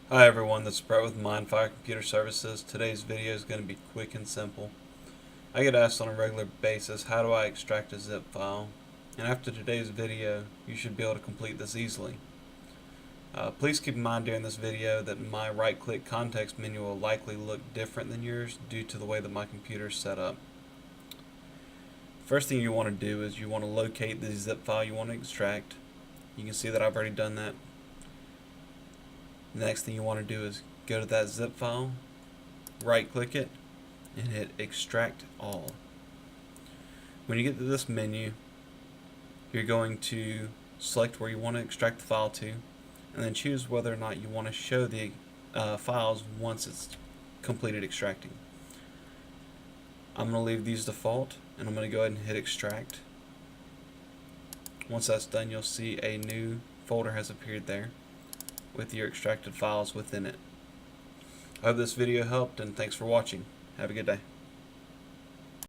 Hi everyone, this is Brett with Mindfire Computer Services. Today's video is going to be quick and simple. I get asked on a regular basis, how do I extract a zip file? And after today's video, you should be able to complete this easily. Please keep in mind during this video that my right-click context menu will likely look different than yours due to the way that my computer is set up. First thing you want to do is you want to locate the zip file you want to extract. You can see that I've already done that. The next thing you want to do is go to that zip file, right click it, and hit extract all. When you get to this menu, you're going to select where you want to extract the file to, and then choose whether or not you want to show the files once it's completed extracting. I'm going to leave these default, and I'm going to go ahead and hit extract. Once that's done, you'll see a new folder has appeared there with your extracted files within it. I hope this video helped, and thanks for watching. Have a good day.